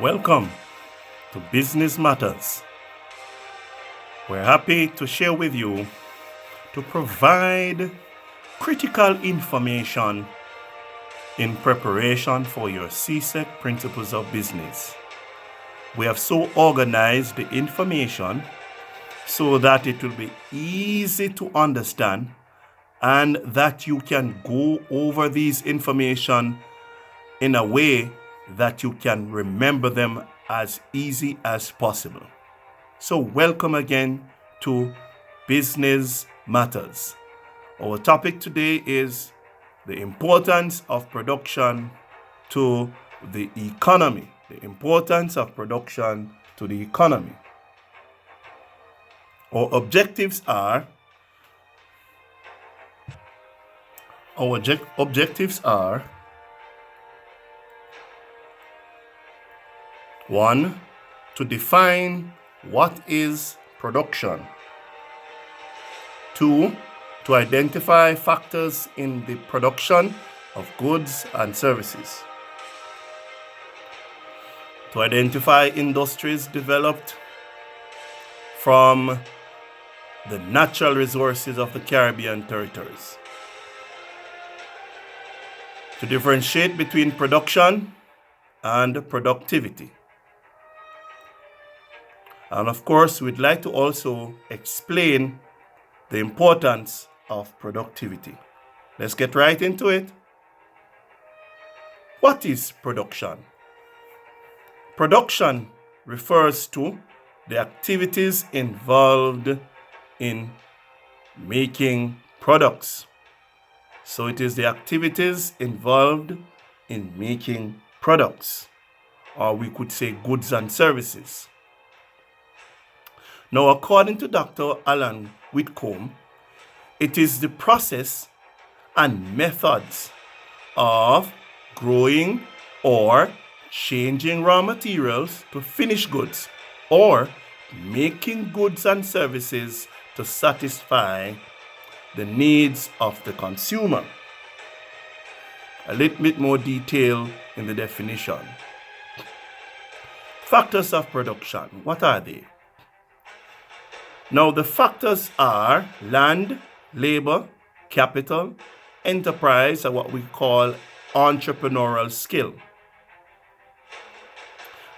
Welcome to Business Matters. We're happy to share with you to provide critical information in preparation for your CSEC Principles of Business. We have so organized the information so that it will be easy to understand and that you can go over these information in a way that you can remember them as easy as possible. So welcome again to Business Matters. Our topic today is the importance of production to the economy. The importance of production to the economy. Our objectives are 1. To define what is production. 2. To identify factors in the production of goods and services. To identify industries developed from the natural resources of the Caribbean territories. To differentiate between production and productivity. And of course, we'd like to also explain the importance of productivity. Let's get right into it. What is production? Production refers to the activities involved in making products. So it is the activities involved in making products, or we could say goods and services. Now, according to Dr. Alan Whitcomb, it is the process and methods of growing or changing raw materials to finished goods or making goods and services to satisfy the needs of the consumer. A little bit more detail in the definition. Factors of production, what are they? Now, the factors are land, labor, capital, enterprise, and what we call entrepreneurial skill.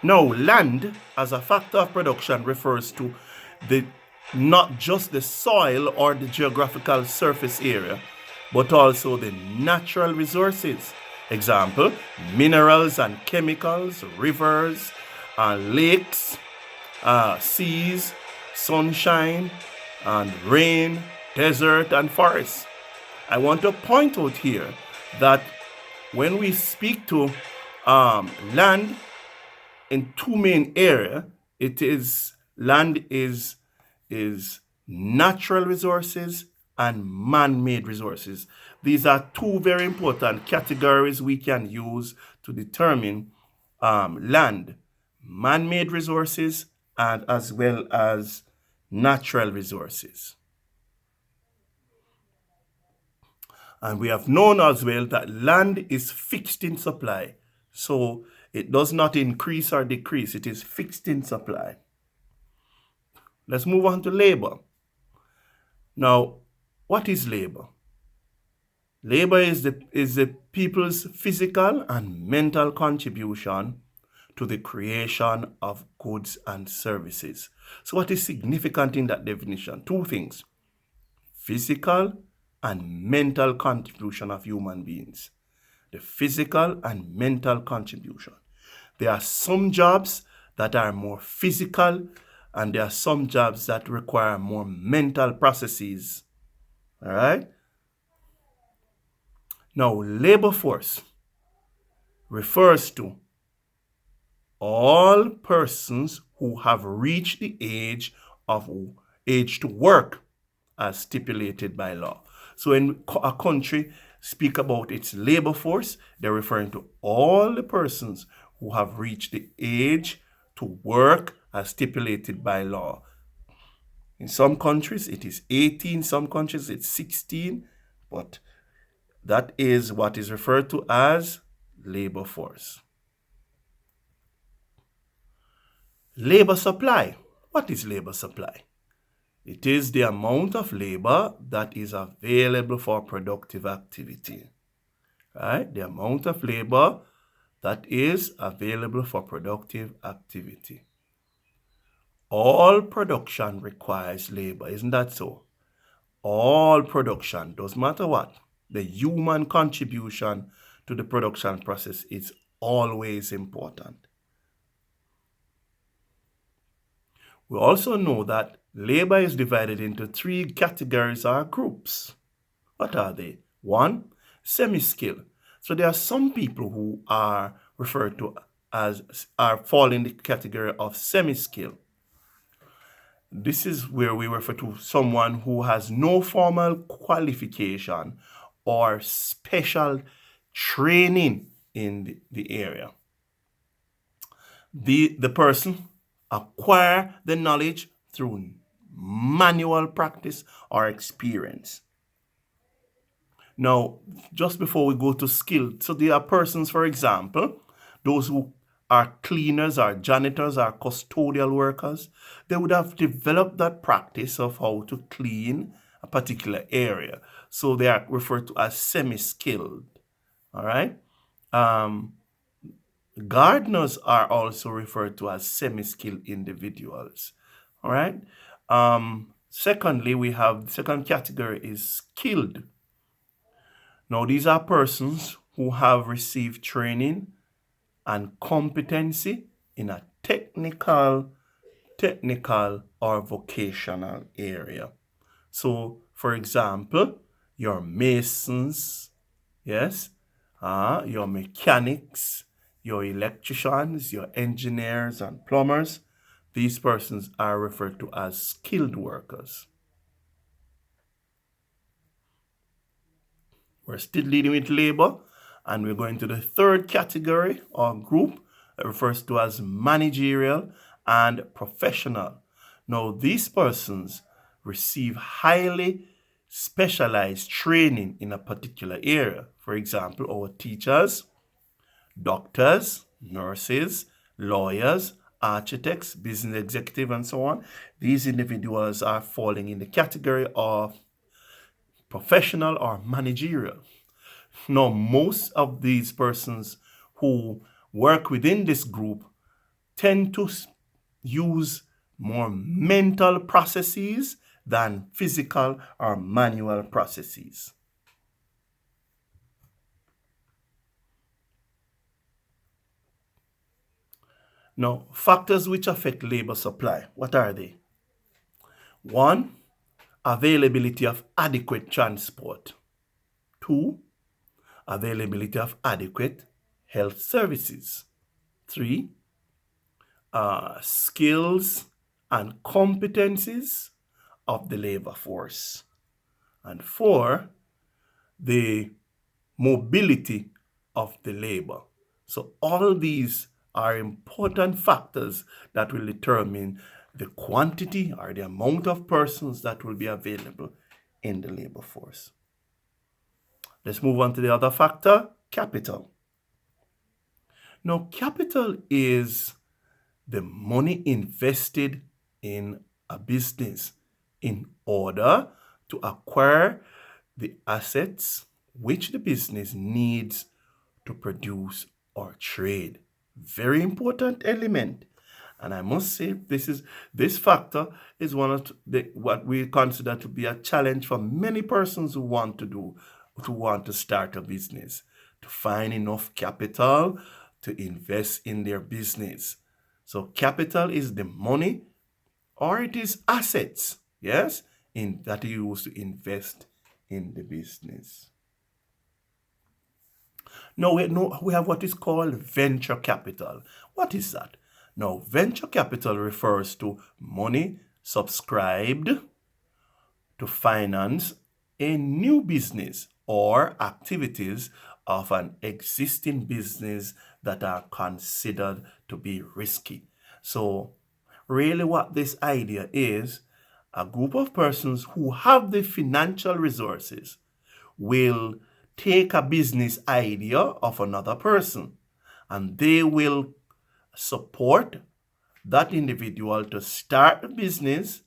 Now, land as a factor of production refers to not just the soil or the geographical surface area, but also the natural resources. Example, minerals and chemicals, rivers, lakes, seas, sunshine and rain, desert and forest. I want to point out here that when we speak to land in two main areas, land is natural resources and man-made resources. These are two very important categories we can use to determine land, man-made resources, and as well as natural resources. And we have known as well that land is fixed in supply. So it does not increase or decrease. It is fixed in supply. Let's move on to labor. Now, what is labor? Labor is the people's physical and mental contribution to the creation of goods and services. So what is significant in that definition? Two things: physical and mental contribution of human beings. The physical and mental contribution. There are some jobs that are more physical, and there are some jobs that require more mental processes. All right? Now, labor force refers to all persons who have reached the age to work as stipulated by law. So when a country speak about its labor force, they're referring to all the persons who have reached the age to work as stipulated by law. In some countries it is 18, some countries it's 16, but that is what is referred to as labor force. Labor supply. What is labor supply? It is the amount of labor that is available for productive activity. Right? The amount of labor that is available for productive activity. All production requires labor, isn't that so? All production, doesn't matter what, the human contribution to the production process is always important. We also know that labor is divided into 3 categories or groups. What are they? 1, semi-skilled. So there are some people who are referred to as, fall in the category of semi-skilled. This is where we refer to someone who has no formal qualification or special training in the area. The person acquire the knowledge through manual practice or experience. Now, just before we go to skill, so there are persons, for example, those who are cleaners or janitors or custodial workers, they would have developed that practice of how to clean a particular area. So they are referred to as semi-skilled. All right. Gardeners are also referred to as semi-skilled individuals. All right. Secondly, we have the second category is skilled. Now, these are persons who have received training and competency in a technical or vocational area. So, for example, your masons, yes, your mechanics, your electricians, your engineers and plumbers, these persons are referred to as skilled workers. We're still dealing with labor, and we're going to the third category or group that refers to as managerial and professional. Now, these persons receive highly specialized training in a particular area. For example, our teachers, doctors, nurses, lawyers, architects, business executives, and so on. These individuals are falling in the category of professional or managerial. Now, most of these persons who work within this group tend to use more mental processes than physical or manual processes. Now, factors which affect labor supply, what are they? 1, availability of adequate transport. 2, availability of adequate health services. 3, skills and competencies of the labor force. And 4, the mobility of the labor. So all these are important factors that will determine the quantity or the amount of persons that will be available in the labor force. Let's move on to the other factor, capital. Now, capital is the money invested in a business in order to acquire the assets which the business needs to produce or trade. Very important element. And I must say, this factor is one of what we consider to be a challenge for many persons who want to start a business, to find enough capital to invest in their business. So capital is the money or it is assets, yes, that you use to invest in the business. Now we have what is called venture capital. What is that? Now, venture capital refers to money subscribed to finance a new business or activities of an existing business that are considered to be risky. So, really what this idea is, a group of persons who have the financial resources will take a business idea of another person and they will support that individual to start a business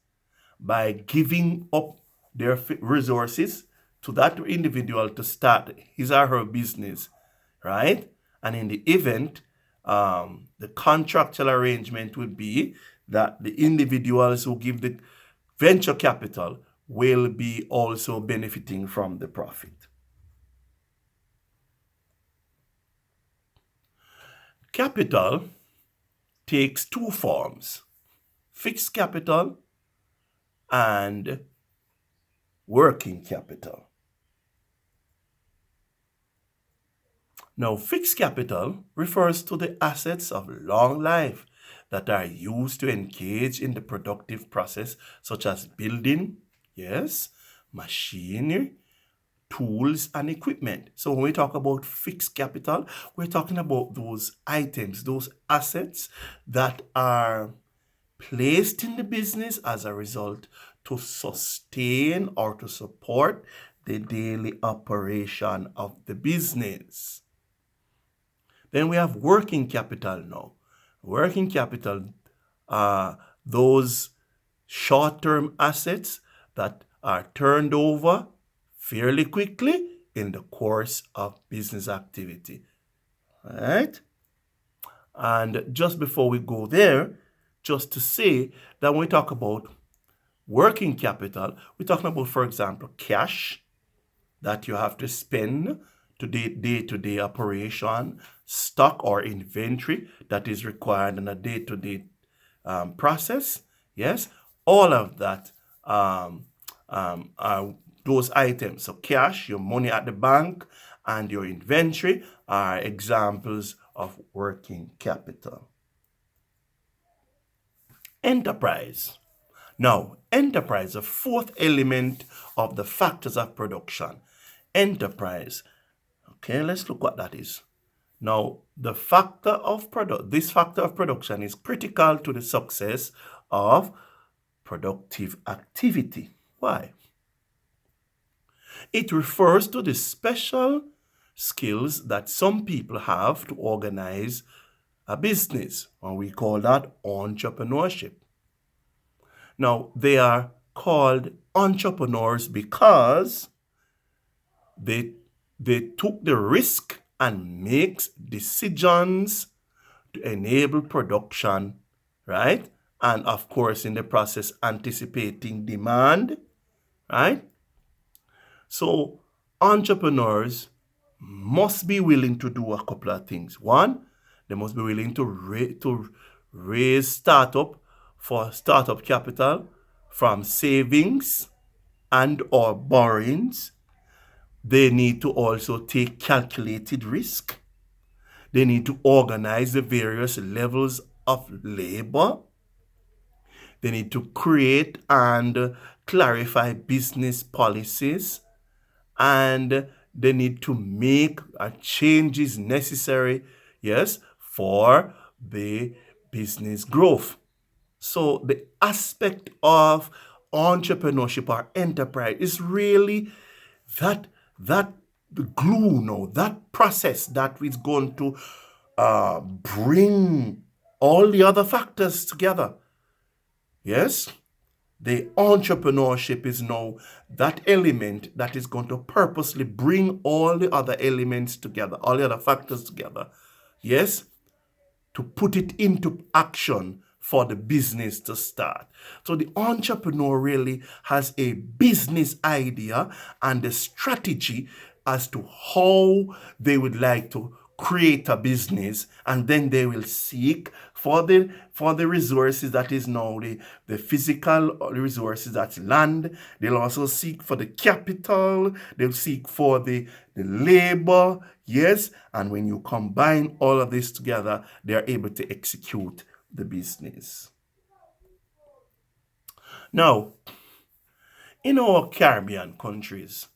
by giving up their resources to that individual to start his or her business, right? And in the event, the contractual arrangement would be that the individuals who give the venture capital will be also benefiting from the profit. Capital takes two forms: fixed capital and working capital. Now, fixed capital refers to the assets of long life that are used to engage in the productive process, such as building, yes, machinery, tools, and equipment. So when we talk about fixed capital, we're talking about those items, those assets that are placed in the business as a result to sustain or to support the daily operation of the business. Then we have working capital now. Working capital are those short-term assets that are turned over fairly quickly in the course of business activity. All right? And just before we go there, just to say that when we talk about working capital, we're talking about, for example, cash that you have to spend to day-to-day operation, stock or inventory that is required in a day-to-day process. Yes, all of that are those items. So cash, your money at the bank, and your inventory are examples of working capital. Enterprise. Now, enterprise, the fourth element of the factors of production. Enterprise. Okay, let's look what that is. Now, this factor of production is critical to the success of productive activity. Why? It refers to the special skills that some people have to organize a business, and we call that entrepreneurship. Now, they are called entrepreneurs because they took the risk and makes decisions to enable production, right? And of course, in the process, anticipating demand, right? So entrepreneurs must be willing to do a couple of things. One, they must be willing to raise startup capital from savings and or borrowings. They need to also take calculated risk. They need to organize the various levels of labor. They need to create and clarify business policies. And they need to make changes necessary, yes, for the business growth. So the aspect of entrepreneurship or enterprise is really that the glue now, that process that is going to bring all the other factors together. Yes, the entrepreneurship is now that element that is going to purposely bring all the other elements together, all the other factors together. Yes, to put it into action for the business to start. So the entrepreneur really has a business idea and a strategy as to how they would like to create a business, and then they will seek for the resources that is now the physical resources, that's land. They'll also seek for the capital. They'll seek for the labor. Yes, and when you combine all of this together, they're able to execute the business. Now, in our Caribbean countries,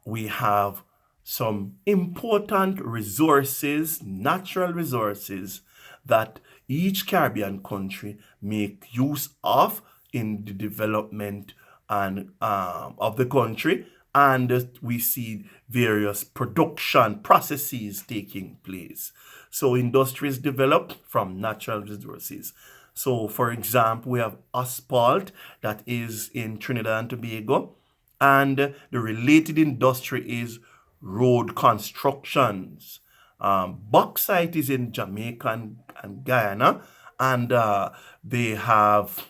we have some important resources, natural resources, that each Caribbean country make use of in the development and of the country, and we see various production processes taking place. So industries develop from natural resources. So, for example, we have asphalt that is in Trinidad and Tobago, and the related industry is road constructions. Bauxite is in Jamaica and Guyana, and they have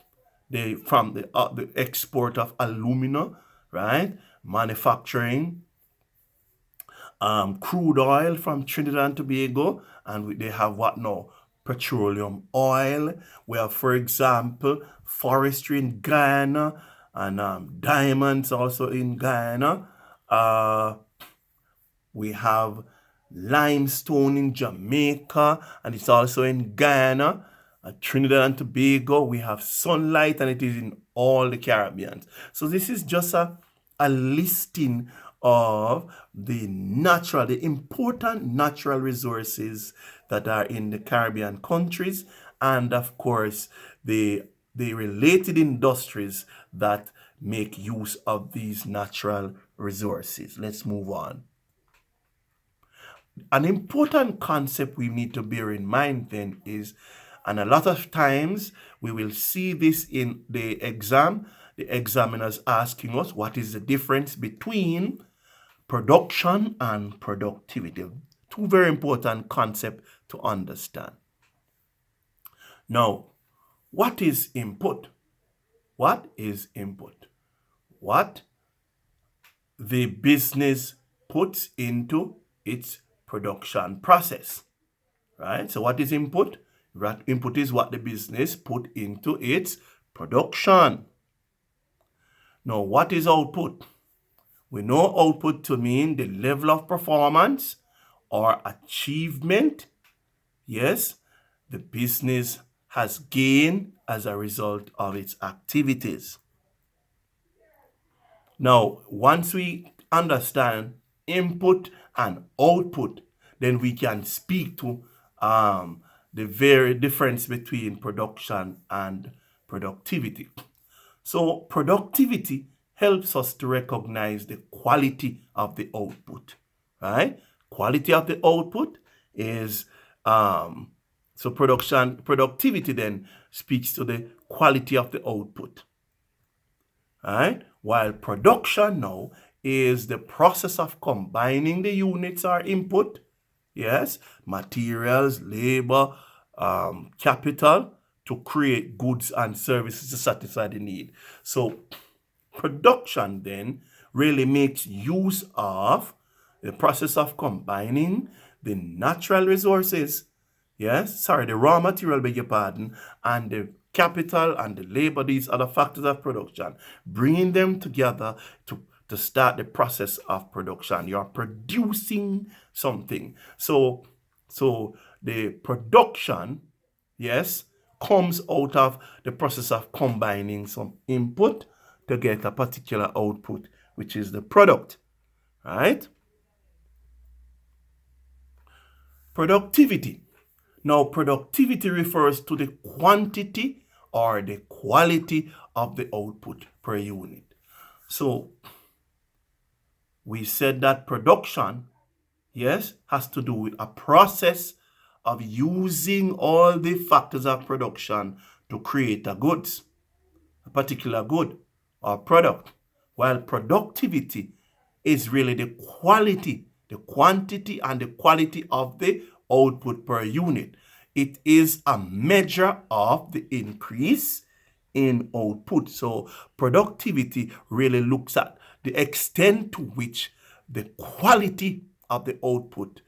from the export of alumina, right? Manufacturing crude oil from Trinidad and Tobago, and they have what now? Petroleum oil. We have, for example, forestry in Guyana and diamonds also in Guyana. We have limestone in Jamaica, and it's also in Guyana. Trinidad and Tobago, we have sunlight, and it is in all the Caribbean. So this is just a listing of the important natural resources that are in the Caribbean countries, and of course the related industries that make use of these natural resources. Let's move on. An important concept we need to bear in mind then is, and a lot of times we will see this in the exam, the examiners asking us what is the difference between production and productivity. Two very important concepts to understand. Now, what is input? What is input? What the business puts into its production process, right? So what is input? Input is what the business put into its production. Now, what is output? We know output to mean the level of performance or achievement, yes, the business has gained as a result of its activities. Now, once we understand input and output, then we can speak to the very difference between production and productivity. So productivity helps us to recognize the quality of the output, right? Quality of the output is so productivity then speaks to the quality of the output. All right? While production now is the process of combining the units or input, yes, materials, labor, capital, to create goods and services to satisfy the need. So production then really makes use of the process of combining the natural resources, the raw material, beg your pardon, and the capital and the labor, these other factors of production, bringing them together to start the process of production. You're producing something. So the production, yes, comes out of the process of combining some input to get a particular output, which is the product, right? Productivity. Now, productivity refers to the quantity or the quality of the output per unit. So we said that production, yes, has to do with a process of using all the factors of production to create a goods, a particular good or product, while productivity is really the quality, the quantity and the quality of the output per unit. It is a measure of the increase in output. So productivity really looks at the extent to which the quality of the output,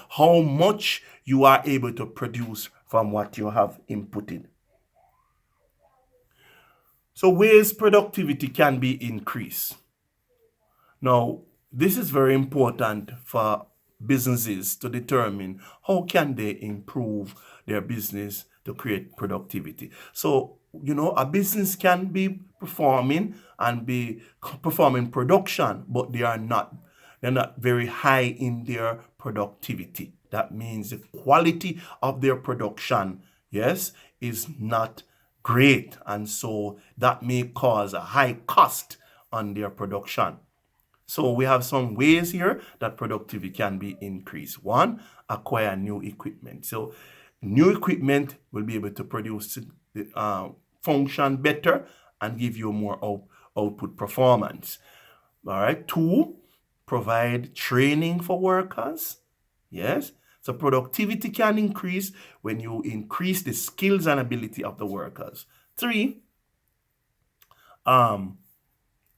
how much you are able to produce from what you have inputted. So ways productivity can be increased. Now, this is very important for businesses to determine how can they improve their business to create productivity. So, a business can be performing production, but they're not very high in their productivity. That means the quality of their production, yes, is not great. And so that may cause a high cost on their production. So we have some ways here that productivity can be increased. One, acquire new equipment. So New equipment will be able to produce function better and give you more output performance. All right. 2, provide training for workers. Yes. So productivity can increase when you increase the skills and ability of the workers. 3,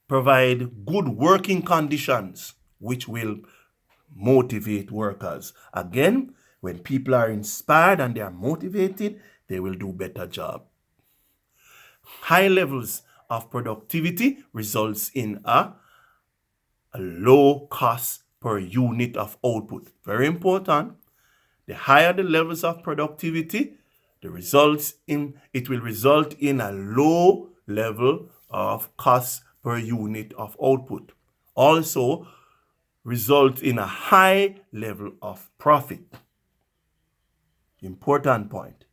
provide good working conditions, which will motivate workers. Again, when people are inspired and they are motivated, they will do better job. High levels of productivity results in a low cost per unit of output. Very important. The higher the levels of productivity, it will result in a low level of cost per unit of output. Also, result in a high level of profit. Important point.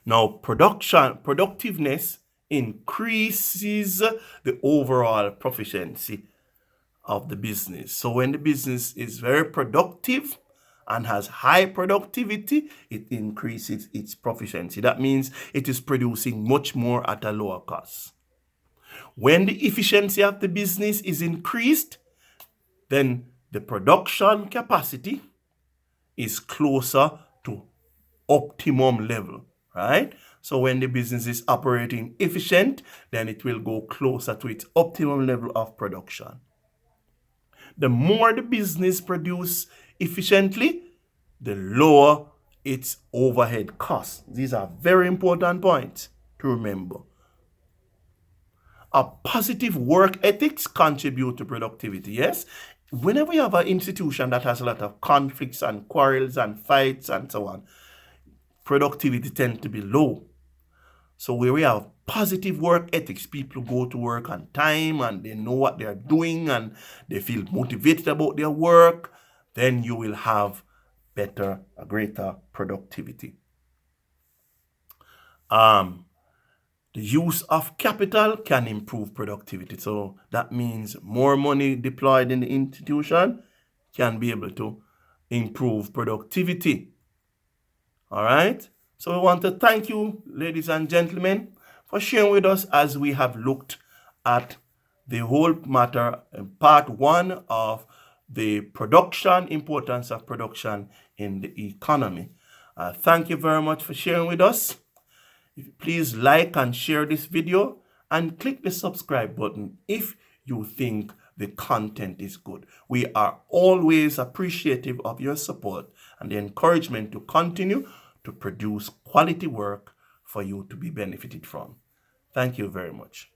Now, productiveness increases the overall proficiency of the business. So when the business is very productive and has high productivity, it increases its proficiency. That means it is producing much more at a lower cost. When the efficiency of the business is increased, then the production capacity is closer to optimum level, right? So when the business is operating efficient, then it will go closer to its optimum level of production. The more the business produces efficiently, the lower its overhead costs. These are very important points to remember. A positive work ethics contribute to productivity, yes? Whenever you have an institution that has a lot of conflicts and quarrels and fights and so on, productivity tends to be low. So where we have positive work ethics, people go to work on time and they know what they're doing and they feel motivated about their work, then you will have greater productivity. The use of capital can improve productivity. So that means more money deployed in the institution can be able to improve productivity. All right. So we want to thank you, ladies and gentlemen, for sharing with us as we have looked at the whole matter in part 1 of the importance of production in the economy. Thank you very much for sharing with us. Please like and share this video and click the subscribe button if you think the content is good. We are always appreciative of your support and the encouragement to continue to produce quality work for you to be benefited from. Thank you very much.